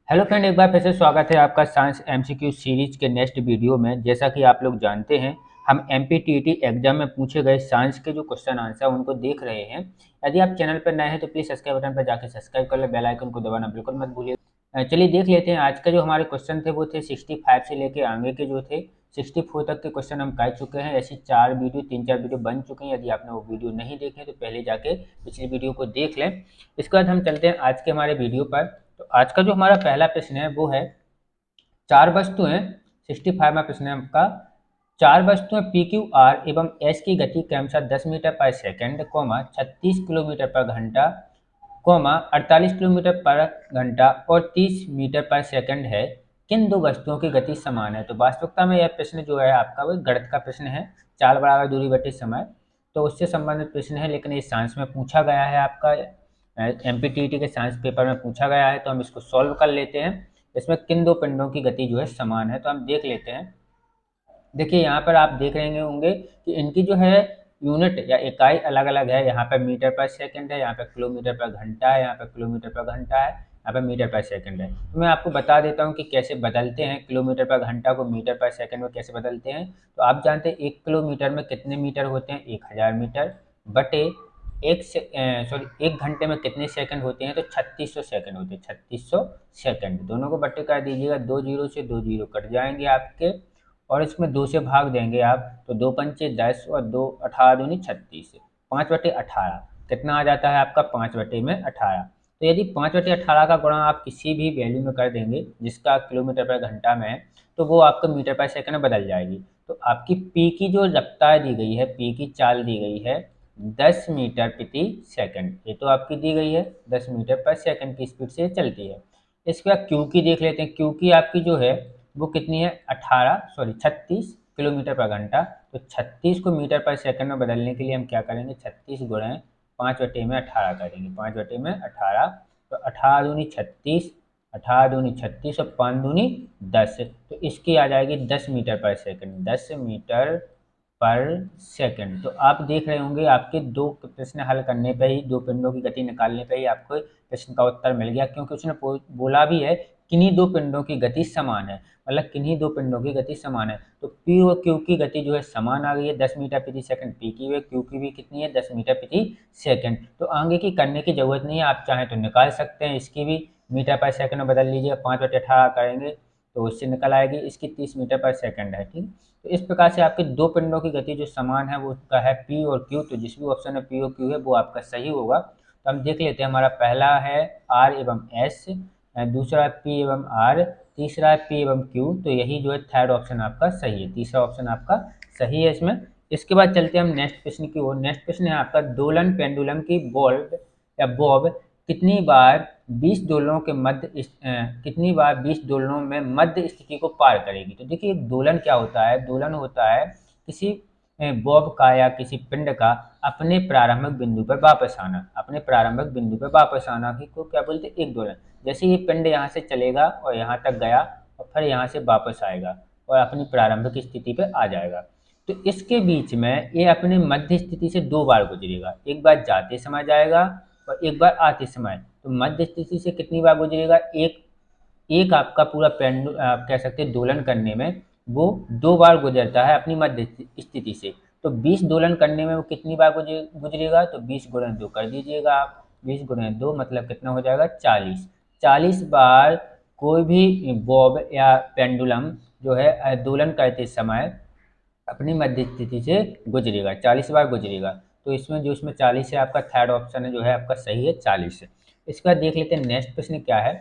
Hello friend, एक बार फिर से स्वागत है आपका साइंस एमसीक्यू सीरीज के नेक्स्ट वीडियो में। जैसा कि आप लोग जानते हैं, हम एमपीटीईटी एग्जाम में पूछे गए साइंस के जो क्वेश्चन आंसर उनको देख रहे हैं। यदि आप चैनल पर नए हैं तो प्लीज़ सब्सक्राइब बटन पर जाकर सब्सक्राइब कर ले, बेल आइकन को दबाना बिल्कुल मत भूलिए। चलिए देख लेते हैं। आज का जो हमारे क्वेश्चन थे वो थे 65 से लेके आगे के जो थे 64 तक के क्वेश्चन हम कर चुके हैं। ऐसी तीन चार वीडियो बन चुके हैं। यदि आपने वो वीडियो नहीं देखे तो पहले जाके पिछली वीडियो को देख लें। इसके बाद हम चलते हैं आज के हमारे वीडियो पर। तो आज का जो हमारा पहला प्रश्न है वो है, चार वस्तुएं 65 में प्रश्न है आपका। चार वस्तुएं पी क्यू आर एवं एस की गति क्रमशः 10 मीटर पर सेकंड, 36 किलोमीटर पर घंटा, 48 किलोमीटर पर घंटा और 30 मीटर पर सेकंड है। किन दो वस्तुओं की गति समान है? तो वास्तविकता में यह प्रश्न जो है आपका वो गणित का प्रश्न है। चाल बराबर दूरी बटे समय, तो उससे संबंधित प्रश्न है, लेकिन ये साइंस में पूछा गया है। आपका एमपीटीईटी के साइंस पेपर में पूछा गया है, तो हम इसको सॉल्व कर लेते हैं। इसमें किन दो पिंडों की गति जो है समान है, तो हम देख लेते हैं। देखिए यहाँ पर आप देख रहे होंगे कि इनकी जो है यूनिट या इकाई अलग अलग है। यहाँ पर मीटर पर सेकंड है, यहाँ पर किलोमीटर पर घंटा है, यहाँ पर किलोमीटर पर घंटा है, यहाँ पर मीटर पर सेकंड है। तो मैं आपको बता देता हूँ कि कैसे बदलते हैं किलोमीटर पर घंटा को मीटर पर सेकंड में कैसे बदलते हैं। तो आप जानते हैं 1 किलोमीटर में कितने मीटर होते हैं? 1000 मीटर बटे एक घंटे में कितने सेकंड होते हैं? तो 3600 सेकंड होते हैं। 3600 सेकंड, दोनों को बट्टे कर दीजिएगा। 2 जीरो से 2 जीरो कट जाएंगे आपके, और इसमें 2 से भाग देंगे आप, तो 2 पंचे 10 और 2 18 दूनी 36, 5/18 कितना आ जाता है आपका? 5/18। तो यदि 5/18 का गुणा आप किसी भी वैल्यू में कर देंगे जिसका किलोमीटर पर घंटा में है, तो वो आपका मीटर पर सेकंड में बदल जाएगी। तो आपकी पी की जो रफ्तार दी गई है, पी की चाल दी गई है 10 मीटर प्रति सेकंड। ये तो आपकी दी गई है 10 मीटर पर सेकंड की स्पीड से चलती है। इसके बाद क्यू की देख लेते हैं। क्यू की आपकी जो है वो कितनी है? 36 किलोमीटर पर घंटा। तो 36 को मीटर पर सेकंड में बदलने के लिए हम क्या करेंगे? 36 गुणे 5/18 करेंगे। 5/18, तो 18 दूनी 36, 18 दूनी 36 और 5 दूनी 10। तो इसकी आ जाएगी 10 मीटर पर सेकंड, 10 मीटर पर सेकंड। तो आप देख रहे होंगे आपके दो प्रश्न हल करने पे ही, दो पिंडों की गति निकालने पे ही आपको प्रश्न का उत्तर मिल गया, क्योंकि उसने बोला भी है किन्हीं दो पिंडों की गति समान है। मतलब किन्हीं दो पिंडों की गति समान है, तो पी और क्यू की गति जो है समान आ गई है। 10 मीटर प्रति सेकंड पी की है, क्यू की भी कितनी है? 10 मीटर प्रति सेकंड। तो आगे की करने की जरूरत नहीं है, आप चाहें तो निकाल सकते हैं। इसकी भी मीटर पर सेकंड में बदल लीजिए, 5/18 करेंगे तो उससे निकल आएगी। इसकी 30 मीटर पर सेकंड है, ठीक। तो इस प्रकार से आपके दो पिंडों की गति जो समान है वो उसका है पी और क्यू। तो जिस भी ऑप्शन में पी और क्यू है वो आपका सही होगा। तो हम देख लेते हैं। हमारा पहला है आर एवं एस, दूसरा है पी एवं आर, तीसरा है पी एवं क्यू। तो यही जो है थर्ड ऑप्शन आपका सही है, तीसरा ऑप्शन आपका सही है इसमें। इसके बाद चलते हैं हम नेक्स्ट प्रश्न की ओर। नेक्स्ट प्रश्न है आपका, दोलन पेंडुलम की बॉल्ब या बॉब कितनी बार 20 दोलनों के कितनी बार 20 दोलनों में मध्य स्थिति को पार करेगी? तो देखिए दोलन क्या होता है? दोलन होता है किसी बॉब का या किसी पिंड का अपने प्रारंभिक बिंदु पर वापस आना। अपने प्रारंभिक बिंदु पर वापस आना ही को क्या बोलते हैं? एक दोलन। जैसे ये पिंड यहाँ से चलेगा और यहाँ तक गया और फिर यहाँ से वापस आएगा और अपनी प्रारंभिक स्थिति पे आ जाएगा, तो इसके बीच में ये अपने मध्य स्थिति से 2 बार गुजरेगा। एक बार जाते समय जाएगा और एक बार आते समय। तो मध्य स्थिति से कितनी बार गुजरेगा? एक एक आपका पूरा आप कह सकते हैं दोलन करने में वो 2 बार गुजरता है अपनी मध्य स्थिति से। तो 20 दोलन करने में वो कितनी बार गुजरेगा? तो 20 गुणे 2 कर दीजिएगा आप। 20 गुणे 2 मतलब कितना हो जाएगा? 40। 40 बार कोई भी बॉब या पेंडुलम जो है दोलन करते समय अपनी मध्य स्थिति से गुजरेगा, 40 बार गुजरेगा। तो इसमें जो इसमें 40 है आपका थर्ड ऑप्शन है जो है आपका सही है, 40 है। इसका देख लेते हैं नेक्स्ट प्रश्न क्या है।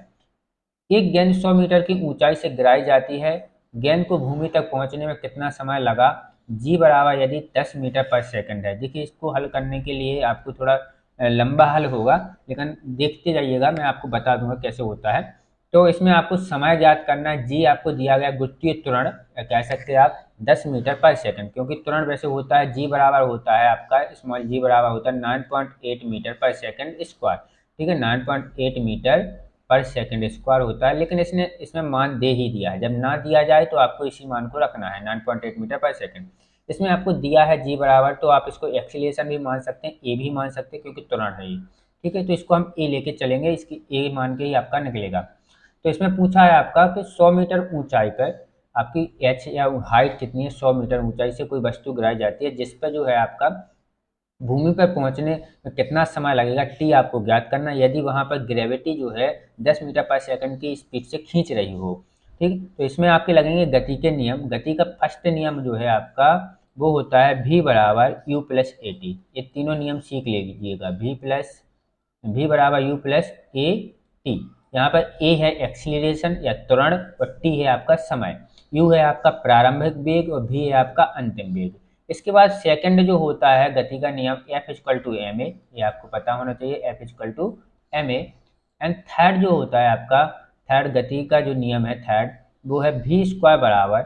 एक गेंद 100 मीटर की ऊंचाई से गिराई जाती है। गेंद को भूमि तक पहुंचने में कितना समय लगा? जी बराबर यदि 10 मीटर पर सेकंड है। देखिए इसको हल करने के लिए आपको थोड़ा लंबा हल होगा, लेकिन देखते जाइएगा, मैं आपको बता दूंगा कैसे होता है। तो इसमें आपको समय ज्ञात करना है। जी आपको दिया गया गुरुत्वीय त्वरण, या कह सकते हैं आप 10 मीटर पर सेकंड, क्योंकि त्वरण वैसे होता है जी बराबर होता है आपका स्मॉल जी बराबर होता है 9.8 मीटर पर सेकंड स्क्वायर। ठीक है, 9.8 मीटर पर सेकंड स्क्वायर होता है, लेकिन इसने इसमें मान दे ही दिया है। जब ना दिया जाए तो आपको इसी मान को रखना है 9.8 मीटर पर सेकंड। इसमें आपको दिया है जी बराबर, तो आप इसको एक्सीलरेशन भी मान सकते हैं, ए भी मान सकते हैं, क्योंकि त्वरण है ये। ठीक है, तो इसको हम ए लेके चलेंगे, इसकी ए मान के ही आपका निकलेगा। तो इसमें पूछा है आपका कि 100 मीटर ऊंचाई पर आपकी एच या हाइट कितनी है। 100 मीटर ऊंचाई से कोई वस्तु गिराई जाती है जिस पर जो है आपका भूमि पर पहुंचने में कितना समय लगेगा, टी आपको ज्ञात करना। यदि वहां पर ग्रेविटी जो है 10 मीटर पर सेकंड की स्पीड से खींच रही हो। ठीक, तो इसमें आपके लगेंगे गति के नियम। गति का फर्स्ट नियम जो है आपका वो होता है v बराबर यू प्लस ए टी। ये तीनों नियम सीख लीजिएगा। v बराबर यू प्लस ए टी। यहाँ पर ए है एक्सीलरेशन या त्वरण और टी है आपका समय। यू है आपका प्रारंभिक वेग और v है आपका अंतिम वेग। इसके बाद सेकंड जो होता है गति का नियम F equal to M A, ये आपको पता होना चाहिए, F equal to M A. And third जो होता है आपका, थर्ड गति का जो नियम है थर्ड, वो है v स्क्वायर बराबर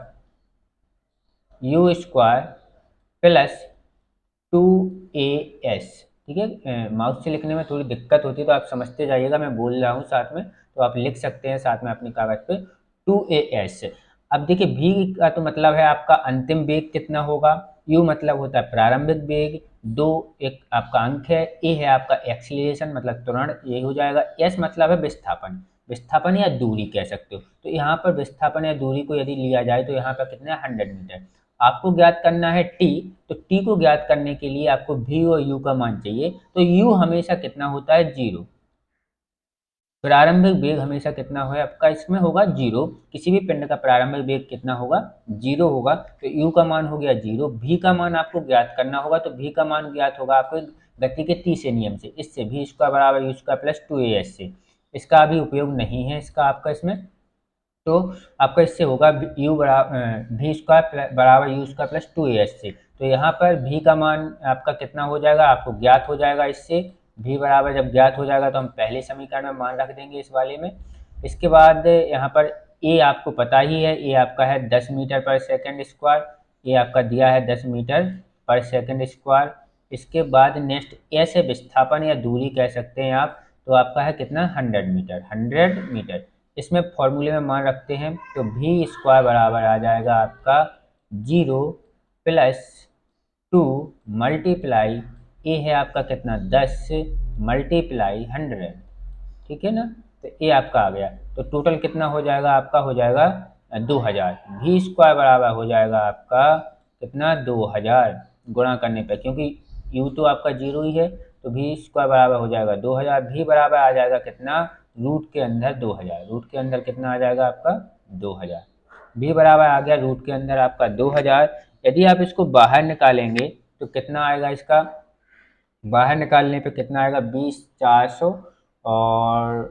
यू स्क्वायर प्लस 2as। ठीक है, माउस से लिखने में थोड़ी दिक्कत होती है तो आप समझते जाइएगा, मैं बोल रहा हूँ साथ में, तो आप लिख सकते हैं साथ में अपने कागज पे 2as। अब देखिए v का तो मतलब है आपका अंतिम वेग कितना होगा, u मतलब होता है प्रारंभिक वेग, दो एक आपका अंक है, a है आपका एक्सीलरेशन मतलब त्वरण, ये हो जाएगा। s मतलब है विस्थापन, विस्थापन या दूरी कह सकते हो। तो यहाँ पर विस्थापन या दूरी को यदि लिया जाए तो यहाँ पर कितना है 100 मीटर। आपको ज्ञात करना है टी, तो टी को ज्ञात करने के लिए आपको v और u का मान चाहिए। तो u हमेशा कितना होता है 0, प्रारंभिक वेग हमेशा कितना है आपका इसमें होगा 0। किसी भी पिंड का प्रारंभिक वेग कितना होगा 0 होगा। तो u का मान हो गया 0। v का मान आपको ज्ञात करना होगा, तो v का मान ज्ञात होगा आपको गति के तीसरे नियम से, इससे v स्क्वायर बराबर यू स्क्वायर प्लस 2as से। इसका अभी उपयोग नहीं है इसका आपका इसमें, तो आपका इससे होगा यू बराबर वी स्क्वायर बराबर यू स्क्वायर प्लस 2as से। तो यहाँ पर v का मान आपका कितना हो जाएगा आपको ज्ञात हो जाएगा इससे। v बराबर जब ज्ञात हो जाएगा तो हम पहले समीकरण में मान रख देंगे इस वाले में। इसके बाद यहाँ पर a आपको पता ही है, a आपका है 10 मीटर पर सेकंड स्क्वायर, ये आपका दिया है 10 मीटर पर सेकंड स्क्वायर। इसके बाद नेक्स्ट s है विस्थापन या दूरी कह सकते हैं आप, तो आपका है कितना 100 मीटर, 100 मीटर। इसमें फॉर्मूले में मान रखते हैं तो v स्क्वायर बराबर आ जाएगा आपका 0 प्लस 2 मल्टीप्लाई ए है आपका कितना 10 मल्टीप्लाई 100। ठीक है ना, तो ए आपका आ गया। तो टोटल कितना हो जाएगा आपका, हो जाएगा 2000। v स्क्वायर बराबर हो जाएगा आपका कितना 2000 गुणा करने पर, क्योंकि u तो आपका 0 ही है, तो v स्क्वायर बराबर हो जाएगा 2000। v बराबर आ जाएगा कितना रूट के अंदर 2000, रूट के अंदर कितना आ जाएगा आपका 2000। v बराबर आ गया रूट के अंदर आपका 2000। यदि आप इसको बाहर निकालेंगे तो कितना आएगा, इसका बाहर निकालने पे कितना आएगा 20,400 और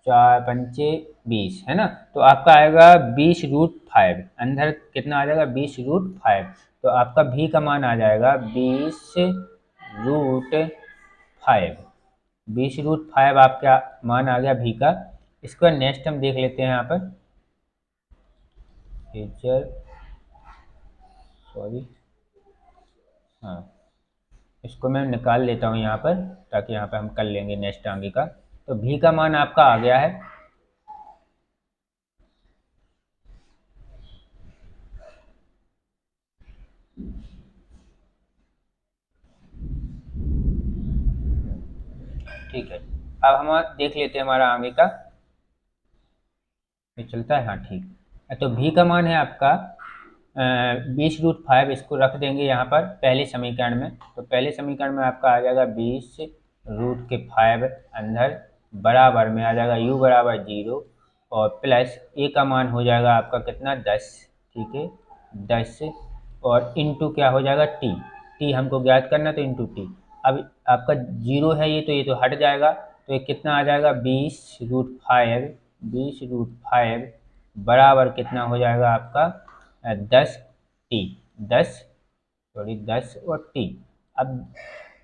4 पंचे 20 है ना, तो आपका आएगा 20√5। अंदर कितना आ जाएगा 20√5। तो आपका v का मान आ जाएगा 20√5। 20√5 आपका मान आ गया v का। इसके बाद नेक्स्ट हम देख लेते हैं यहाँ पर टीचर, सॉरी, हाँ इसको मैं निकाल लेता हूँ यहाँ पर, ताकि यहाँ पर हम कर लेंगे नेक्स्ट आगे का। तो v का मान आपका आ गया है ठीक है। अब हम देख लेते हैं हमारा आगे का, ये चलता है हाँ ठीक है। तो v का मान है आपका 20√5, इसको रख देंगे यहाँ पर पहले समीकरण में। तो पहले समीकरण में आपका आ जाएगा 20√5 अंदर बराबर में आ जाएगा u बराबर 0 और प्लस a का मान हो जाएगा आपका कितना 10। ठीक है 10 और इंटू क्या हो जाएगा t हमको ज्ञात करना, तो इंटू टी। अब आपका 0 है ये, तो ये तो हट जाएगा, तो ये कितना आ जाएगा 20√5 बराबर कितना हो जाएगा आपका 10t, 10 सॉरी 10 और t। अब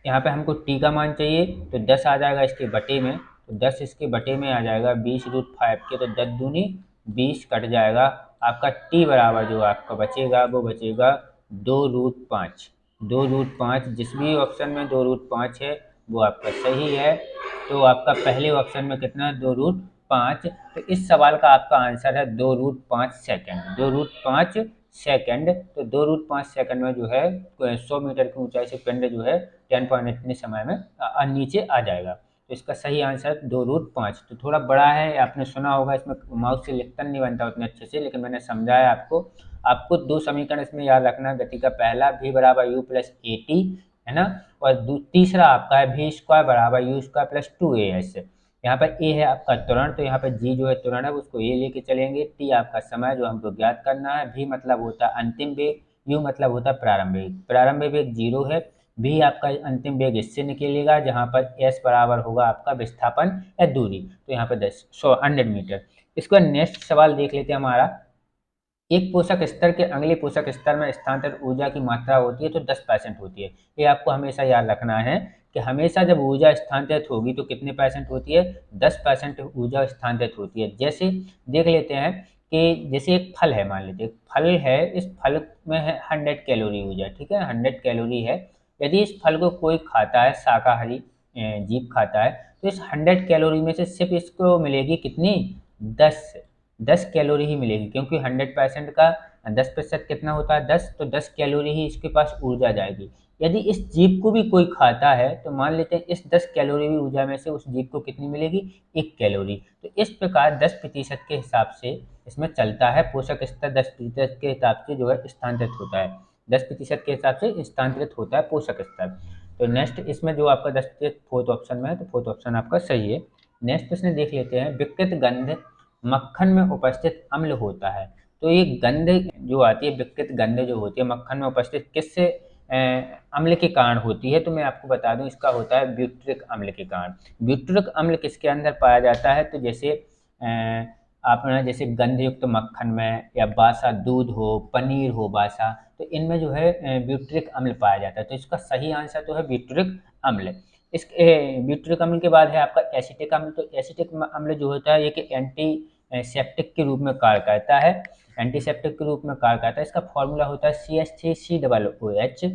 यहाँ पे हमको t का मान चाहिए, तो 10 आ जाएगा इसके बटे में, तो 10 इसके बटे में आ जाएगा 20√5 के, तो 10 दूनी 20 कट जाएगा। आपका t बराबर जो आपका बचेगा वो बचेगा 2√5। 2√5 जिस भी ऑप्शन में 2√5 है वो आपका सही है। तो आपका पहले ऑप्शन में कितना है 2√5। तो इस सवाल का आपका आंसर है 2√5 सेकंड, 2√5 सेकंड। तो 2√5 सेकंड में जो है 100 मीटर की ऊंचाई से पिंड जो है 10 पॉइंट इतने समय में नीचे आ जाएगा। तो इसका सही आंसर 2√5। तो थोड़ा बड़ा है, आपने सुना होगा, इसमें माउस से लिखता नहीं बनता उतने अच्छे से, लेकिन मैंने समझाया आपको। आपको 2 समीकरण इसमें याद रखना है। गति का पहला v बराबर u प्लस ए टी, है ना, और तीसरा आपका है v स्क्वायर बराबर u स्क्वायर प्लस 2as। यहाँ पर a है आपका त्वरण, तो यहाँ पर g जो है त्वरण है उसको a लेके चलेंगे। t आपका समय जो हमको ज्ञात करना है। v मतलब होता है अंतिम वेग, u मतलब होता है प्रारंभिक वेग। प्रारंभिक वेग 0 है। v आपका अंतिम वेग इससे निकलेगा, जहाँ पर s बराबर होगा आपका विस्थापन या दूरी, तो यहाँ पर 100 मीटर। इसका नेक्स्ट सवाल देख लेते हैं हमारा। एक पोषक स्तर के अगले पोषक स्तर में स्थानांतरित ऊर्जा की मात्रा होती है तो 10% होती है। ये आपको हमेशा याद रखना है कि हमेशा जब ऊर्जा स्थानांतरित होगी तो कितने परसेंट होती है, 10% ऊर्जा स्थानांतरित होती है। जैसे देख लेते हैं कि जैसे एक फल है, मान लीजिए फल है, इस फल में है 100 कैलोरी ऊर्जा, ठीक है, 100 कैलोरी है। यदि इस फल को कोई खाता है, शाकाहारी जीव खाता है, तो इस 100 कैलोरी में से सिर्फ इसको मिलेगी कितनी, 10 कैलोरी ही मिलेगी, क्योंकि 100% का 10% कितना होता है, 10, तो 10 कैलोरी ही इसके पास ऊर्जा जाएगी। यदि इस जीव को भी कोई खाता है तो मान लेते हैं इस 10 कैलोरी ऊर्जा में से उस जीव को कितनी मिलेगी, 1 कैलोरी। तो इस प्रकार 10% के हिसाब से इसमें चलता है। पोषक स्तर 10% के हिसाब से जो है स्थानांतरित होता है, 10% के हिसाब से स्थानांतरित होता है पोषक स्तर। तो नेक्स्ट इसमें जो आपका 10% फोर्थ ऑप्शन में है, तो फोर्थ ऑप्शन आपका सही है। नेक्स्ट प्रश्न देख लेते हैं। विकृत गंध मक्खन में उपस्थित अम्ल होता है। तो ये गंध जो आती है, विकृत गंध जो होती है मक्खन में उपस्थित, किससे अम्ल के कारण होती है, तो मैं आपको बता दूं इसका होता है ब्यूट्रिक अम्ल के कारण। ब्यूट्रिक अम्ल किसके अंदर पाया जाता है, तो जैसे आपने जैसे गंधयुक्त मक्खन में, या बासा दूध हो, पनीर हो बासा, तो इनमें जो है ब्यूट्रिक अम्ल पाया जाता है। तो इसका सही आंसर तो है ब्यूट्रिक अम्ल। इस ब्यूट्रिक अम्ल के बाद है आपका एसिटिक अम्ल। तो एसिटिक अम्ल जो होता है ये एंटी सेप्टिक के रूप में कार्य करता है, एंटीसेप्टिक के रूप में कार्य करता है। इसका फॉर्मूला होता है CH3COOH।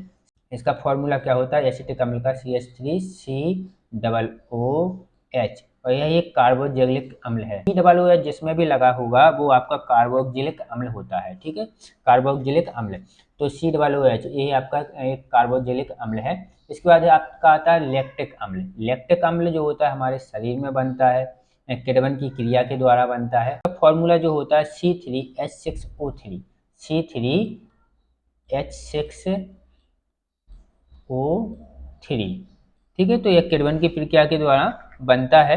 इसका फॉर्मूला क्या होता है एसिटिक अम्ल का, CH3COOH, और यह एक कार्बोक्जिलिक अम्ल है। COOH जिसमें भी लगा होगा वो आपका कार्बोक्जिलिक अम्ल होता है, ठीक है, कार्बोक्जिलिक अम्ल। तो COOH ये आपका एक कार्बोक्जिलिक अम्ल है। इसके बाद आपका आता है लैक्टिक अम्ल। लैक्टिक अम्ल जो होता है हमारे शरीर में बनता है, किण्वन की क्रिया के द्वारा बनता है। फॉर्मूला जो होता है C3H6O3, C3H6O3, ठीक है। तो यह किण्वन की प्रक्रिया के द्वारा बनता है,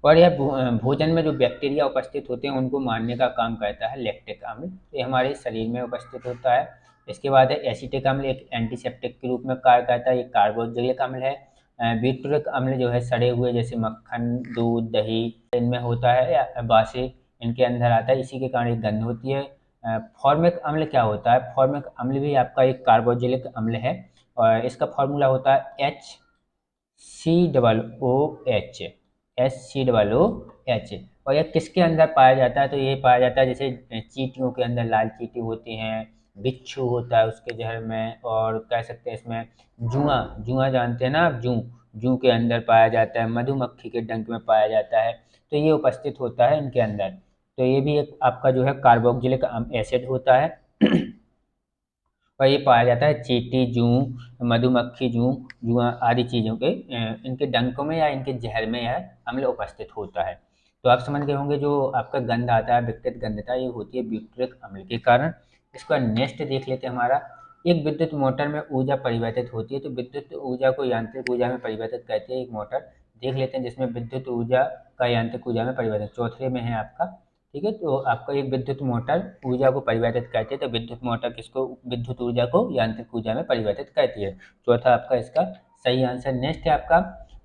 और यह भोजन में जो बैक्टीरिया उपस्थित होते हैं उनको मारने का काम करता है लैक्टिक अम्ल। ये हमारे शरीर में उपस्थित होता है। इसके बाद है एसिटिक अम्ल, एक एंटीसेप्टिक के रूप में कार्य करता है, ये कार्बोक्जिलिक अम्ल है। ब्यूट्रिक अम्ल जो है सड़े हुए जैसे मक्खन, दूध, दही इनमें होता है, या बासे इनके अंदर आता है, इसी के कारण एक गंध होती है। फॉर्मिक अम्ल क्या होता है, फॉर्मिक अम्ल भी आपका एक कार्बोक्जिलिक अम्ल है, और इसका फॉर्मूला होता है HCOOH। और यह किसके अंदर पाया जाता है, तो ये पाया जाता है जैसे चींटियों के अंदर, लाल चींटी होती हैं, बिच्छू होता है उसके जहर में, और कह सकते हैं इसमें जुआ जानते हैं ना आप, जू के अंदर पाया जाता है, मधुमक्खी के डंक में पाया जाता है, तो ये उपस्थित होता है इनके अंदर। तो ये भी एक आपका जो है कार्बोक्जिलिक एसिड होता है। और ये पाया जाता है चींटी, जू, मधुमक्खी, जुआ आदि चीज़ों के इनके डंकों में या इनके जहर में यह अम्ल उपस्थित होता है। तो आप समझ गए होंगे जो आपका गंध आता है, विकृत गंधता, ये होती है ब्यूट्रिक अम्ल के कारण। इसका नेक्स्ट देख लेते हैं हमारा। एक विद्युत मोटर में ऊर्जा परिवर्तित होती है, तो विद्युत ऊर्जा को यांत्रिक ऊर्जा में परिवर्तित करती है एक मोटर। देख लेते हैं जिसमें विद्युत ऊर्जा का यांत्रिक ऊर्जा में परिवर्तन, चौथे में है आपका, ठीक है। तो आपका एक विद्युत मोटर ऊर्जा को परिवर्तित करती है, तो विद्युत मोटर किसको, विद्युत ऊर्जा को यांत्रिक ऊर्जा में परिवर्तित करती है। चौथा आपका इसका सही आंसर। नेक्स्ट है आपका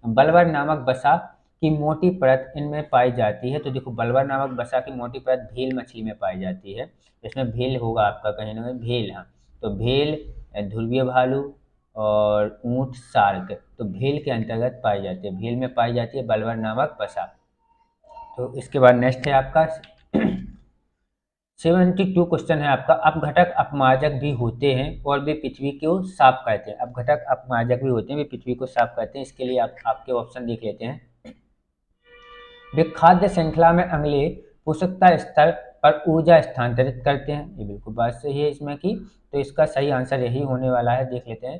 बल्बर नामक वसा की मोटी परत इनमें पाई जाती है। तो देखो बल्बर नामक वसा की मोटी परत भेल मछली में पाई जाती है। इसमें भेल होगा आपका कहीं ना कहीं, भेल, हाँ, तो भेल, ध्रुवीय भालू और ऊंट, शार्क, तो भेल के अंतर्गत पाई जाती है, भेल में पाई जाती है बल्बर नामक वसा। तो इसके बाद नेक्स्ट है आपका 72 क्वेश्चन है आपका। अपघटक अपमार्जक भी होते हैं और वे पृथ्वी को साफ करते हैं। अपघटक अपमार्जक भी होते हैं, वे पृथ्वी को साफ करते हैं। इसके लिए आपके ऑप्शन देख लेते हैं। वे खाद्य श्रृंखला में अगले पोषकता स्तर पर ऊर्जा स्थानांतरित करते हैं, ये बिल्कुल बात सही है इसमें की। तो इसका सही आंसर यही होने वाला है, देख लेते हैं।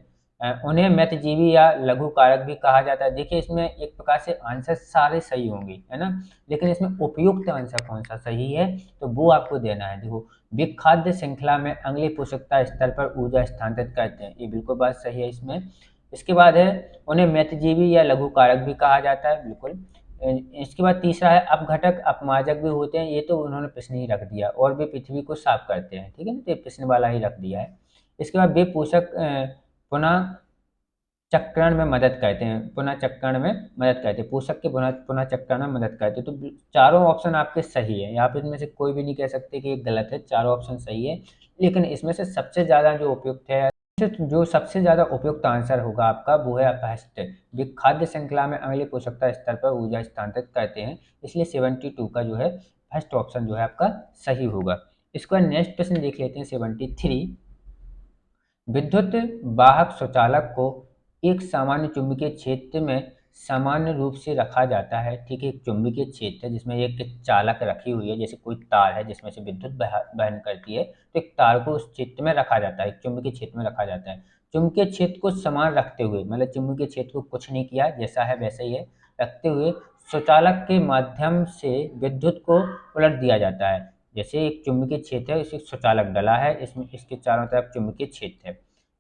उन्हें मितजीवी या लघु कारक भी कहा जाता है। देखिए इसमें एक प्रकार से आंसर सारे सही होंगे, है ना? लेकिन इसमें उपयुक्त आंसर कौन सा सही है, तो वो आपको देना है। देखो, वे खाद्य श्रृंखला में अगली पोषकता स्तर पर ऊर्जा स्थानांतरित करते हैं, ये बिल्कुल बात सही है इसमें। इसके बाद है, उन्हें मितजीवी या लघु कारक भी कहा जाता है, बिल्कुल। इसके बाद तीसरा है, अपघटक अपमार्जक भी होते हैं, ये तो उन्होंने प्रश्न ही रख दिया, और वे पृथ्वी को साफ करते हैं, ठीक है ना? तो ये प्रश्न वाला ही रख दिया है। इसके बाद वे पोषक पुनः चक्रण में मदद करते हैं, पुनः चक्रण में मदद करते हैं, पोषक के पुनः चक्रण में मदद करते हैं। तो चारों ऑप्शन आपके सही है, यहाँ पे इनमें से कोई भी नहीं कह सकते कि ये गलत है, चारों ऑप्शन सही है। लेकिन इसमें से सबसे ज़्यादा जो उपयुक्त है, जो सबसे ज़्यादा उपयुक्त आंसर होगा आपका, वो है फर्स्ट, जो खाद्य श्रृंखला में अगले पोषकता स्तर पर ऊर्जा स्थानांतरित करते हैं, इसलिए 72 का जो है फर्स्ट ऑप्शन जो है आपका सही होगा। इसके बाद नेक्स्ट प्रश्न देख लेते हैं 73। विद्युत वाहक स्वचालक को एक सामान्य चुंबकीय क्षेत्र में सामान्य रूप से रखा जाता है, ठीक है? एक चुंबकीय क्षेत्र है जिसमें एक चालक रखी हुई है, जैसे कोई तार है जिसमें से विद्युत वहन करती है, तो एक तार को उस क्षेत्र में रखा जाता है, एक चुंबकीय क्षेत्र में रखा जाता है। चुंबकीय क्षेत्र को समान रखते हुए, मतलब चुंबकीय क्षेत्र को कुछ नहीं किया, जैसा है वैसा ही है, रखते हुए स्वचालक के माध्यम से विद्युत को उलट दिया जाता है। जैसे एक चुंबकीय क्षेत्र है, इसे स्वचालक डला है, इसमें इसके चारों तरफ चुंबकीय क्षेत्र है।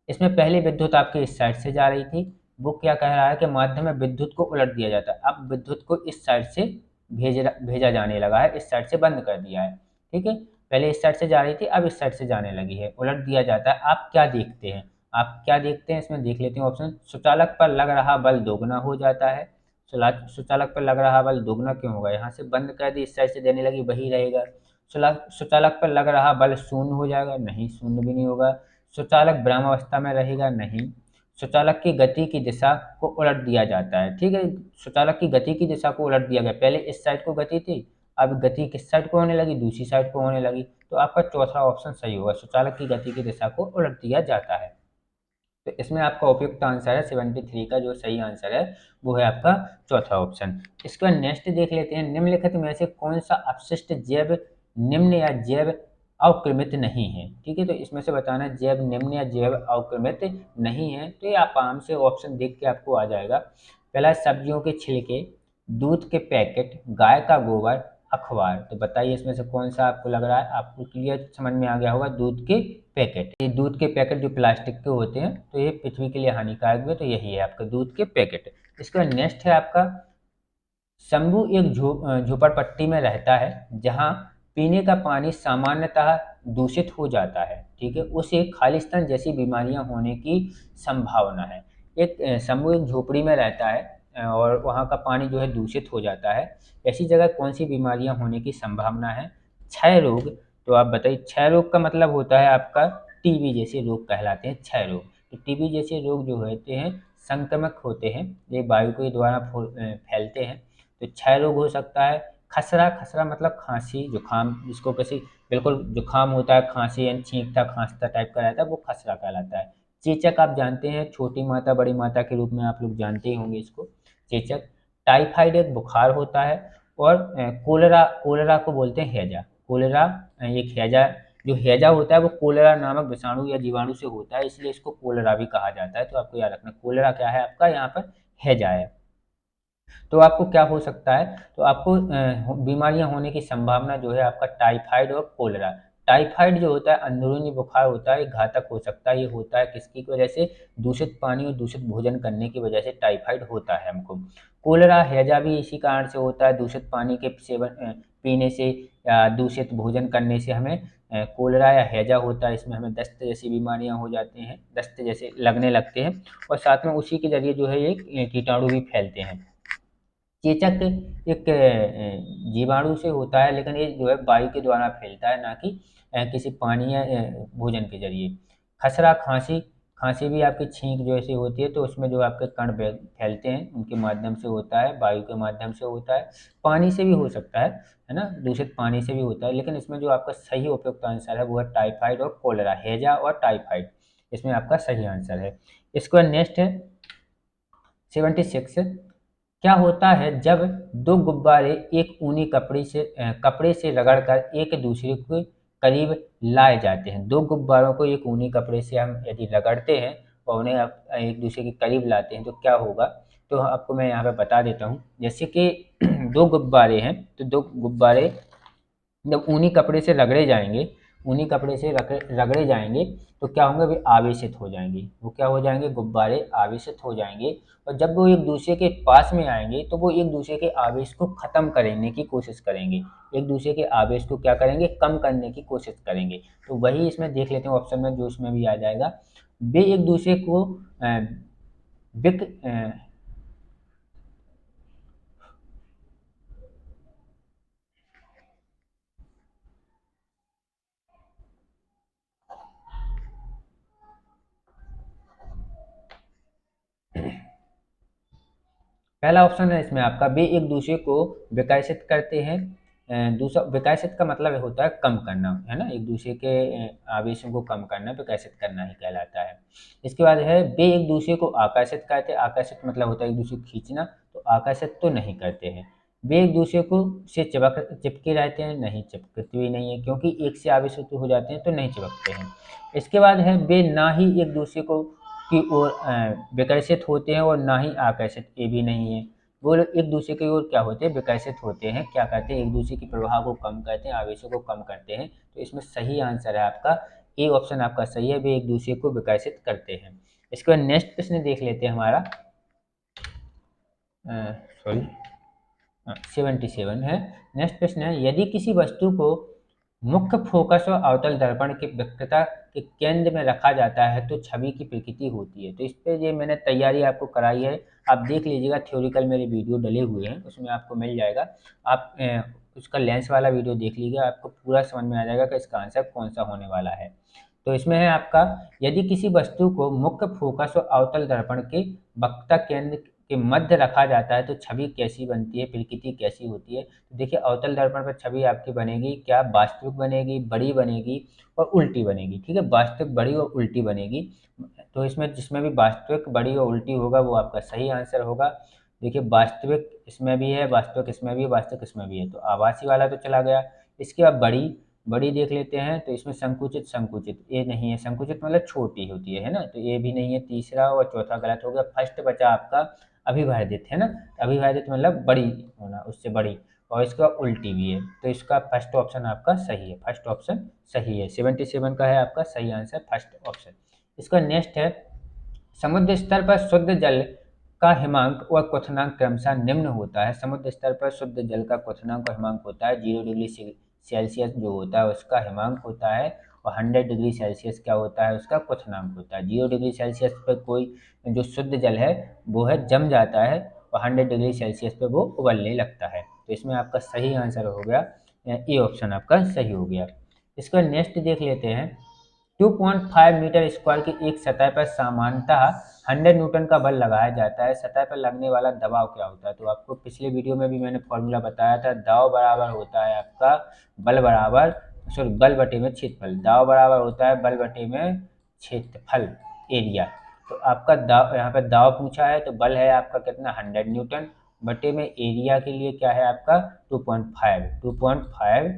इसमें पहले विद्युत आपके इस साइड से जा रही थी, वो क्या कह रहा है कि माध्यम में विद्युत को उलट दिया जाता है। अब विद्युत को इस साइड से भेजा जाने लगा है, इस साइड से बंद कर दिया है, ठीक है? पहले इस साइड से जा रही थी, अब इस साइड से जाने लगी है, उलट दिया जाता है। आप क्या देखते हैं, आप क्या देखते हैं इसमें देख लेते हैं ऑप्शन। स्वचालक पर लग रहा बल दोगुना हो जाता है। स्वचालक पर लग रहा बल दोगुना क्यों होगा, यहाँ से बंद कर दी, इस साइड से देने लगी, वही रहेगा। स्वचालक पर लग रहा बल शून्य हो जाएगा, नहीं, शून्य भी नहीं होगा। स्वचालक विरामावस्था में रहेगा, नहीं। स्वचालक की गति की दिशा को उलट दिया जाता है, ठीक है? स्वचालक की गति की दिशा को उलट दिया गया, पहले इस साइड को गति थी, अब गति किस साइड को होने लगी, दूसरी साइड को होने लगी। तो आपका चौथा ऑप्शन सही होगा, स्वचालक की गति की दिशा को उलट दिया जाता है। तो इसमें आपका उपयुक्त आंसर है 73 का जो सही आंसर है वो है आपका चौथा ऑप्शन। इसके बाद नेक्स्ट देख लेते हैं, निम्नलिखित में से कौन सा अपशिष्ट जैव निम्न या जैव अवक्रमित नहीं है, ठीक है? तो इसमें से बताना जैव निम्न या जैव अवक्रमित नहीं है। तो ये आप आराम से ऑप्शन देख के आपको आ जाएगा। पहला, सब्जियों के छिलके, दूध के पैकेट, गाय का गोबर, अखबार। तो बताइए इसमें से कौन सा आपको लग रहा है, आपको क्लियर समझ में आ गया होगा, दूध के पैकेट। ये दूध के पैकेट जो प्लास्टिक के होते हैं, तो ये पृथ्वी के लिए हानिकारक भी है, तो यही है आपका दूध के पैकेट। इसके बाद नेक्स्ट है आपका, शंभू एक झोपड़पट्टी में रहता है जहाँ पीने का पानी सामान्यतः दूषित हो जाता है, ठीक है? उसे खालिस्तान जैसी बीमारियां होने की संभावना है। एक शंभू एक झोपड़ी में रहता है और वहाँ का पानी जो है दूषित हो जाता है, ऐसी जगह कौन सी बीमारियां होने की संभावना है? क्षय रोग। तो आप बताइए, क्षय रोग का मतलब होता है आपका टीबी जैसे रोग कहलाते हैं क्षय रोग। तो टीबी जैसे रोग जो होते हैं संक्रमक होते हैं, ये वायु के द्वारा फैलते हैं, तो क्षय रोग हो सकता है। खसरा, खसरा मतलब खांसी जुकाम, जिसको किसी बिल्कुल जुकाम होता है, खांसी यानी छींकता खांसता टाइप का रहता है, वो खसरा कहलाता है। चेचक आप जानते हैं, छोटी माता बड़ी माता के रूप में आप लोग जानते ही होंगे इसको, चेचक। टाइफाइड एक बुखार होता है, और कोलेरा, कोलेरा को बोलते हैं हैजा। कोलेरा एक हैजा, जो हैजा होता है वो कोलेरा नामक विषाणु या जीवाणु से होता है, इसलिए इसको कोलेरा भी कहा जाता है। तो आपको याद रखना, कोलेरा क्या है आपका, यहाँ पर हैजा है। तो आपको क्या हो सकता है, तो आपको बीमारियां होने की संभावना जो है आपका टाइफाइड और कोलेरा। टाइफाइड जो होता है अंदरूनी बुखार होता है, घातक हो सकता है, ये होता है किसकी वजह से, दूषित पानी और दूषित भोजन करने की वजह से टाइफाइड होता है हमको। कोलेरा हैजा भी इसी कारण से होता है, दूषित पानी के सेवन पीने से या दूषित भोजन करने से हमें कोलेरा या हैजा होता है। इसमें हमें दस्त जैसी बीमारियां हो जाती हैं, दस्त जैसे लगने लगते हैं, और साथ में उसी के जरिए जो है ये कीटाणु भी फैलते हैं। चेचक एक जीवाणु से होता है, लेकिन ये जो है वायु के द्वारा फैलता है, ना कि किसी पानी या भोजन के जरिए। खसरा खांसी, खांसी भी आपकी छींक जो ऐसी होती है, तो उसमें जो आपके कण फैलते हैं उनके माध्यम से होता है, वायु के माध्यम से होता है, पानी से भी हो सकता है ना, दूषित पानी से भी होता है। लेकिन इसमें जो आपका सही उपयुक्त आंसर है वो है टाइफाइड और कोलेरा, हैजा और टाइफाइड, इसमें आपका सही आंसर है। इसके बाद नेक्स्ट है 76। क्या होता है जब दो गुब्बारे एक ऊनी कपड़े से रगड़कर एक दूसरे के करीब लाए जाते हैं? दो गुब्बारों को एक ऊनी कपड़े से हम यदि रगड़ते हैं और उन्हें आप एक दूसरे के करीब लाते हैं तो क्या होगा, तो आपको मैं यहाँ पे बता देता हूँ। जैसे कि दो गुब्बारे हैं, तो दो गुब्बारे जब ऊनी कपड़े से रगड़े जाएंगे, ऊनी कपड़े से रगड़े जाएंगे तो क्या होंगे, वे आवेशित हो जाएंगे। वो क्या हो जाएंगे, गुब्बारे आवेशित हो जाएंगे। और जब वो एक दूसरे के पास में आएंगे तो वो एक दूसरे के आवेश को खत्म करने की कोशिश करेंगे, एक दूसरे के आवेश को क्या करेंगे, कम करने की कोशिश करेंगे। तो वही इसमें देख लेते हैं ऑप्शन में, जो इसमें भी आ जाएगा, वे एक दूसरे को अ, विक पहला ऑप्शन है इसमें आपका, वे एक दूसरे को विकर्षित करते हैं। दूसरा, विकर्षित का मतलब होता है कम करना, है ना, एक दूसरे के आवेशों को कम करना विकर्षित करना ही कहलाता है। इसके बाद है, वे एक दूसरे को आकर्षित करते हैं। आकर्षित मतलब होता है एक दूसरे को खींचना, तो आकर्षित तो नहीं करते हैं। वे एक दूसरे को से चिपके रहते हैं, नहीं चिपकते भी नहीं है, क्योंकि एक से आवेशित हो जाते हैं तो नहीं चिपकते हैं। इसके बाद है, वे ना ही एक दूसरे को की ओर विकर्षित होते हैं और ना ही आकर्षित, ये भी नहीं है। वो लोग एक दूसरे की ओर क्या होते हैं, विकर्षित होते हैं, क्या करते हैं, एक दूसरे के प्रभाव को कम करते हैं, आवेशों को कम करते हैं। तो इसमें सही आंसर है आपका ए ऑप्शन, आपका सही है, वे एक दूसरे को विकर्षित करते हैं। इसके बाद नेक्स्ट प्रश्न देख लेते हैं हमारा, सॉरी 77 है। नेक्स्ट प्रश्न है, यदि किसी वस्तु को मुख्य फोकस और अवतल दर्पण की वक्रता के केंद्र में रखा जाता है तो छवि की प्रकृति होती है। तो इस पे ये मैंने तैयारी आपको कराई है, आप देख लीजिएगा, थ्योरिकल मेरे वीडियो डले हुए हैं, उसमें आपको मिल जाएगा। आप उसका लेंस वाला वीडियो देख लीजिएगा, आपको पूरा समझ में आ जाएगा कि इसका आंसर कौन सा होने वाला है। तो इसमें है आपका, यदि किसी वस्तु को मुख्य फोकस और अवतल दर्पण के वक्रता केंद्र के मध्य रखा जाता है तो छवि कैसी बनती है, प्रकृति कैसी होती है। तो देखिए, अवतल दर्पण पर छवि आपकी बनेगी क्या, वास्तविक बनेगी, बड़ी बनेगी और उल्टी बनेगी। ठीक है, वास्तविक, बड़ी और उल्टी बनेगी। तो इसमें जिसमें भी वास्तविक, बड़ी और उल्टी होगा वो आपका सही आंसर होगा। देखिए, वास्तविक इसमें भी है, वास्तविक इसमें भी है, वास्तविक इसमें भी है, तो आभासी वाला तो चला गया। इसके बाद बड़ी, बड़ी देख लेते हैं, तो इसमें संकुचित, संकुचित ये नहीं है, संकुचित मतलब छोटी होती है ना, तो ये भी नहीं है। तीसरा और चौथा गलत हो गया। फर्स्ट बचा आपका अभिवादित, है ना, अभिवादित मतलब बड़ी होना, उससे बड़ी, और इसका उल्टी भी है। तो इसका फर्स्ट ऑप्शन आपका सही है, फर्स्ट ऑप्शन सही है, 77 का है आपका सही आंसर, फर्स्ट ऑप्शन। इसका नेक्स्ट है, समुद्र स्तर पर शुद्ध जल का हिमांक और क्वथनांक क्रमशः निम्न होता है। समुद्र स्तर पर शुद्ध जल का क्वथनांक और हिमांक होता है, 0 डिग्री सेल्सियस जो होता है उसका हिमांक होता है, और 100 डिग्री सेल्सियस क्या होता है, उसका क्वथनांक होता है। 0 डिग्री सेल्सियस पर कोई जो शुद्ध जल है वो है जम जाता है, और 100 डिग्री सेल्सियस पर वो उबलने लगता है। तो इसमें आपका सही आंसर हो गया, ए ऑप्शन आपका सही हो गया। इसका नेक्स्ट देख लेते हैं, 2.5 मीटर स्क्वायर की एक सतह पर सामान्यतः 100 न्यूटन का बल लगाया जाता है। सतह पर लगने वाला दबाव क्या होता है, तो आपको पिछले वीडियो में भी मैंने फॉर्मूला बताया था, दाव बराबर होता है आपका बल बराबर, सॉरी, बल बटे में क्षेत्रफल। दाव बराबर होता है बल बटे में क्षेत्रफल, एरिया। तो आपका दाव, यहाँ पर दाव पूछा है तो बल है आपका कितना, 100 न्यूटन, बटे में एरिया के लिए क्या है आपका 2.5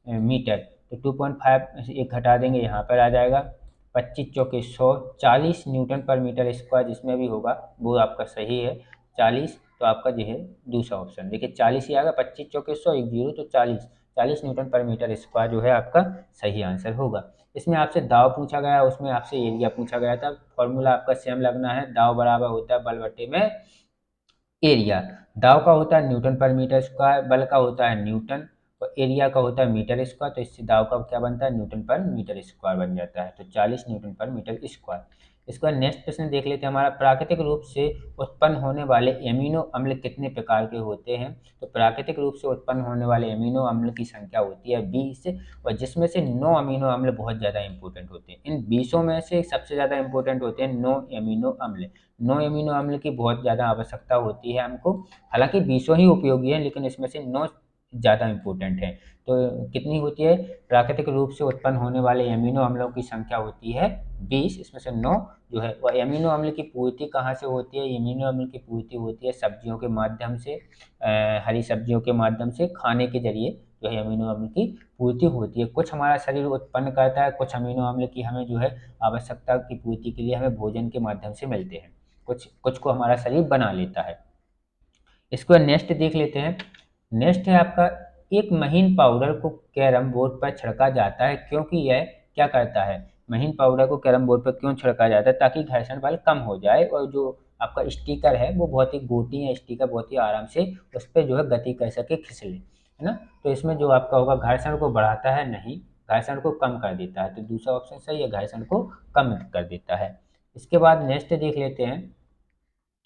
मीटर। तो 2.5 एक घटा देंगे, यहाँ पर आ जाएगा 25 चौके 100, 40 न्यूटन पर मीटर स्क्वायर, जिसमें भी होगा वो आपका सही है 40। तो आपका जो है दूसरा ऑप्शन, देखिए 40 ही आएगा, 25 चौके 100, एक जीरो, तो 40 न्यूटन पर मीटर स्क्वायर जो है आपका सही आंसर होगा। इसमें आपसे दाव पूछा गया, उसमें आपसे एरिया पूछा गया था। फॉर्मूला आपका सेम लगना है, दाव बराबर होता है बल बटे में एरिया। दाव का होता है न्यूटन पर मीटर स्क्वायर, बल का होता है न्यूटन, और एरिया का होता है मीटर स्क्वायर। तो इससे दाव का क्या बनता है, न्यूटन पर मीटर स्क्वायर बन जाता है, तो 40 न्यूटन पर मीटर स्क्वायर। इसका नेक्स्ट प्रश्न देख लेते हैं हमारा, प्राकृतिक रूप से उत्पन्न होने वाले एमिनो अम्ल कितने प्रकार के होते हैं। तो प्राकृतिक रूप से उत्पन्न होने वाले एमिनो अम्ल की संख्या होती है 20, और जिसमें से 9 अमीनो अम्ल बहुत ज़्यादा इंपॉर्टेंट होते हैं। इन 20 में से सबसे ज़्यादा इंपॉर्टेंट होते हैं 9 एमिनो अम्ल। 9 एमिनो अम्ल की बहुत ज़्यादा आवश्यकता होती है हमको, हालांकि 20 ही उपयोगी है, लेकिन इसमें से 9 ज़्यादा इंपॉर्टेंट है। तो कितनी होती है, प्राकृतिक रूप से उत्पन्न होने वाले एमिनो अम्लों की संख्या होती है 20, इसमें से 9 जो है। वह एमिनो अम्ल की पूर्ति कहाँ से होती है, एमिनो अम्ल की पूर्ति होती है सब्जियों के माध्यम से, हरी सब्जियों के माध्यम से, खाने के जरिए जो है अमीनो अम्ल की पूर्ति होती है। कुछ हमारा शरीर उत्पन्न करता है, कुछ अमीनो अम्ल की हमें जो है आवश्यकता की पूर्ति के लिए हमें भोजन के माध्यम से मिलते हैं, कुछ कुछ को हमारा शरीर बना लेता है। इसके बाद नेक्स्ट देख लेते हैं। नेक्स्ट है आपका, एक महीन पाउडर को कैरम बोर्ड पर छिड़का जाता है क्योंकि यह क्या करता है। महीन पाउडर को कैरम बोर्ड पर क्यों छिड़का जाता है, ताकि घर्षण बल कम हो जाए और जो आपका स्टिकर है वो बहुत ही गोटी या स्टिकर बहुत ही आराम से उस पर जो है गति कर सके, खिसले, है ना। तो इसमें जो आपका होगा घर्षण को बढ़ाता है नहीं, घर्षण को कम कर देता है। तो दूसरा ऑप्शन सही है, घर्षण को कम कर देता है। इसके बाद नेक्स्ट देख लेते हैं।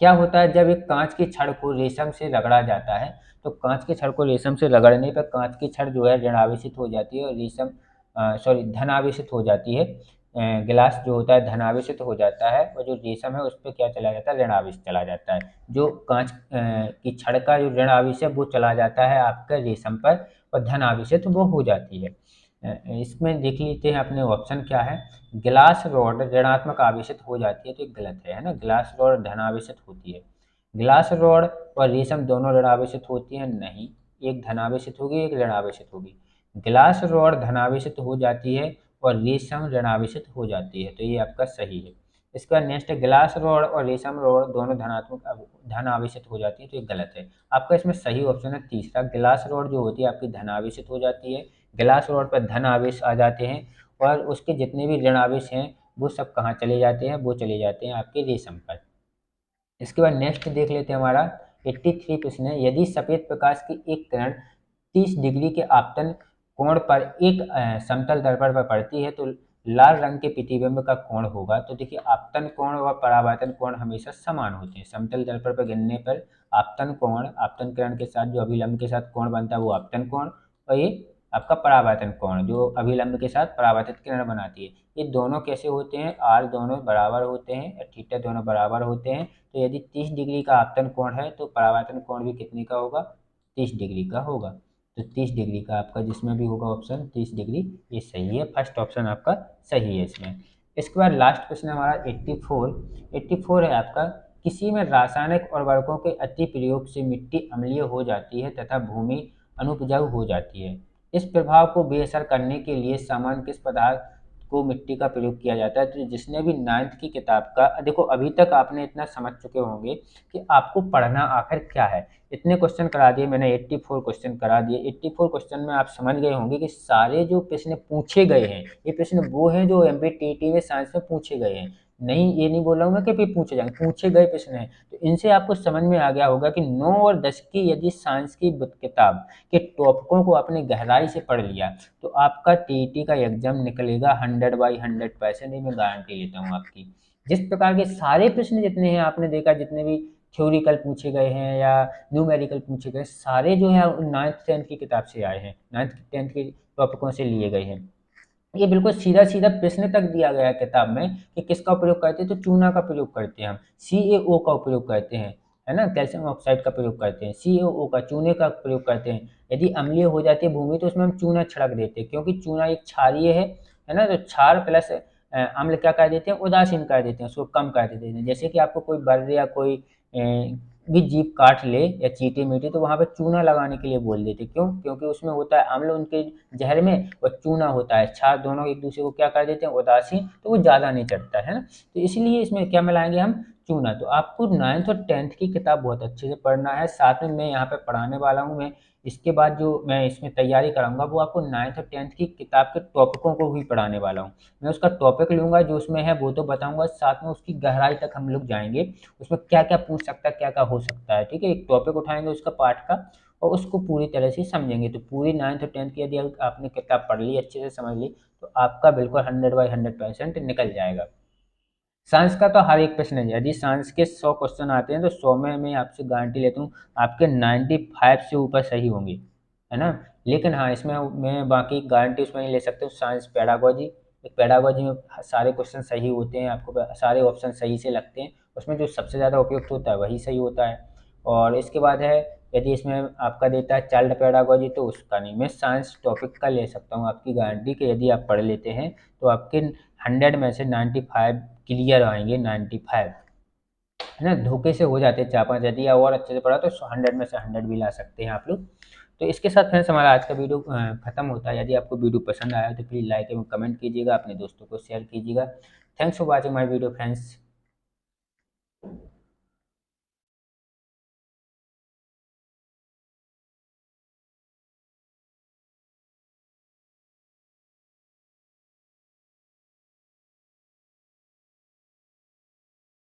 क्या होता है जब एक कांच की छड़ को रेशम से रगड़ा जाता है। तो कांच की छड़ को रेशम से रगड़ने पर कांच की छड़ जो है ऋणावेशित हो जाती है और रेशम धनावेशित हो जाती है। गिलास जो होता है धनावेशित हो जाता है और जो रेशम है उस पर क्या चला जाता है, ऋणावेश चला जाता है। जो कांच की छड़ का जो ऋणावेश है वो चला जाता है आपके रेशम पर और धनावेशित वो हो जाती है। इसमें देख लेते हैं अपने ऑप्शन क्या है। गिलास रॉड ऋणात्मक आवेशित हो जाती है, तो ये गलत है ना। गिलास रॉड धनावेशित होती है। गिलास रॉड और रेशम दोनों ऋणावेशित होती हैं नहीं, एक धनावेशित होगी एक ऋणावेशित होगी। गिलास रॉड धनावेशित हो जाती है और रेशम ऋणावेशित हो जाती है, तो ये आपका सही है। इसका नेक्स्ट है, गिलास रॉड और रेशम रॉड दोनों धन आवेशित हो जाती है, तो ये गलत है। आपका इसमें सही ऑप्शन है तीसरा, गिलास रॉड जो होती है आपकी धन आवेशित हो जाती है। गिलास रॉड पर धन आवेश आ जाते हैं और उसके जितने भी ऋण आवेश हैं वो सब कहाँ चले जाते हैं, वो चले जाते हैं आपके रेशम पर। इसके बाद नेक्स्ट देख लेते हैं हमारा 83 प्रश्न है, यदि सफेद प्रकाश की एक किरण 30 डिग्री के आपतन कोण पर एक समतल दर्पण पर पड़ती है तो लाल रंग के प्रतिबिंब का कोण होगा। तो देखिए आपतन कोण और परावर्तन कोण हमेशा समान होते हैं। समतल दर्पण पर गिरने पर आपतन कोण, आपतन किरण के साथ जो अभिलंब के साथ कोण बनता है वो आपतन कोण, और ये आपका परावर्तन कोण जो अभिलंब के साथ परावर्तित किरण बनाती है। ये दोनों कैसे होते हैं, आर दोनों बराबर होते हैं, थीटा दोनों बराबर होते हैं। तो यदि 30 डिग्री का आपतन कोण है तो परावर्तन कोण भी कितने का होगा, 30 डिग्री का होगा। तो 30 डिग्री का आपका जिसमें भी होगा ऑप्शन 30 डिग्री, ये सही है, फर्स्ट ऑप्शन आपका सही है इसमें। इसके बाद लास्ट क्वेश्चन हमारा 84 है आपका, किसी में रासायनिक उर्वरकों के अति प्रयोग से मिट्टी अम्लीय हो जाती है तथा भूमि अनुपजाऊ हो जाती है। इस प्रभाव को बेअसर करने के लिए सामान्य किस पदार्थ को मिट्टी का प्रयोग किया जाता है। तो जिसने भी 9th की किताब का देखो, अभी तक आपने इतना समझ चुके होंगे कि आपको पढ़ना आखिर क्या है। इतने क्वेश्चन करा दिए मैंने, 84 क्वेश्चन करा दिए। 84 क्वेश्चन में आप समझ गए होंगे कि सारे जो प्रश्न पूछे गए हैं ये प्रश्न वो हैं जो एमपीटीटी में साइंस में पूछे गए हैं। नहीं, ये नहीं बोल रहा हूँ मैं कि फिर पूछे जाएंगे, पूछे गए प्रश्न हैं। तो इनसे आपको समझ में आ गया होगा कि 9 और 10 की यदि साइंस की किताब के टॉपिकों को आपने गहराई से पढ़ लिया तो आपका टीईटी का एग्जाम निकलेगा 100/100%, ये मैं गारंटी लेता हूँ आपकी। जिस प्रकार के सारे प्रश्न जितने हैं आपने देखा, जितने भी थ्योरिकल पूछे गए हैं या न्यूमेरिकल पूछे गए, सारे जो है 9th 10th की किताब से आए हैं, 9th 10th के टॉपिकों से लिए गए हैं। ये बिल्कुल सीधा सीधा प्रश्न तक दिया गया है किताब में कि किसका प्रयोग करते हैं। तो चूना का प्रयोग करते हैं हम, CaO का उपयोग करते हैं, है ना, कैल्शियम ऑक्साइड का प्रयोग करते हैं, CaO का, चूने का प्रयोग करते हैं। यदि अम्लीय हो जाती है भूमि तो उसमें हम चूना छिड़क देते हैं, क्योंकि चूना एक क्षारीय है ना। तो क्षार प्लस अम्ल क्या कर देते हैं, उदासीन कर देते हैं, उसको कम कर देते हैं। जैसे कि आपको कोई बर्र या कोई भी जीव काट ले या चींटी मीटी तो वहाँ पे चूना लगाने के लिए बोल देते, क्यों, क्योंकि उसमें होता है अम्ल उनके जहर में और चूना होता है क्षार, दोनों एक दूसरे को क्या कर देते हैं, उदासीन, तो वो ज़्यादा नहीं चढ़ता है ना। तो इसलिए इसमें क्या मिलाएंगे हम, चूना। तो आपको 9th और 10th की किताब बहुत अच्छे से पढ़ना है, साथ में मैं यहाँ पे पढ़ाने वाला हूँ। मैं इसके बाद जो मैं इसमें तैयारी कराऊंगा वो आपको 9th और 10th की किताब के टॉपिकों को भी पढ़ाने वाला हूँ। मैं उसका टॉपिक लूँगा जो उसमें है वो तो बताऊँगा, साथ में उसकी गहराई तक हम लोग जाएंगे, उसमें क्या क्या पूछ सकता है, क्या क्या हो सकता है। ठीक है, एक टॉपिक उठाएंगे उसका पार्ट का और उसको पूरी तरह से समझेंगे। तो पूरी 9th और 10th की यदि आपने किताब पढ़ ली, अच्छे से समझ ली, तो आपका बिल्कुल 100/100% निकल जाएगा। साइंस का तो हर एक प्रश्न है, यदि साइंस के 100 क्वेश्चन आते हैं तो 100 में मैं आपसे गारंटी लेता हूँ आपके 95 से ऊपर सही होंगे, है ना। लेकिन हाँ, इसमें मैं बाकी गारंटी उसमें नहीं ले सकता हूँ। साइंस पेडागोजी, पेडागोजी में सारे क्वेश्चन सही होते हैं, आपको सारे ऑप्शन सही से लगते हैं, उसमें जो सबसे ज़्यादा उपयुक्त होता है वही सही होता है। और इसके बाद है, यदि इसमें आपका देता है चाइल्ड पेडागोजी तो उसका नहीं, मैं साइंस टॉपिक का ले सकता हूँ आपकी गारंटी कि यदि आप पढ़ लेते हैं तो आपके 100 में से 95 क्लियर आएंगे, 95, है ना। धोखे से हो जाते हैं 4-5, यदि और अच्छे से पढ़ा तो 100 में से 100 भी ला सकते हैं आप लोग। तो इसके साथ फ्रेंड्स हमारा आज का वीडियो खत्म होता है। यदि आपको वीडियो पसंद आया तो प्लीज़ लाइक एवं कमेंट कीजिएगा, अपने दोस्तों को शेयर कीजिएगा। Thanks for watching my video friends.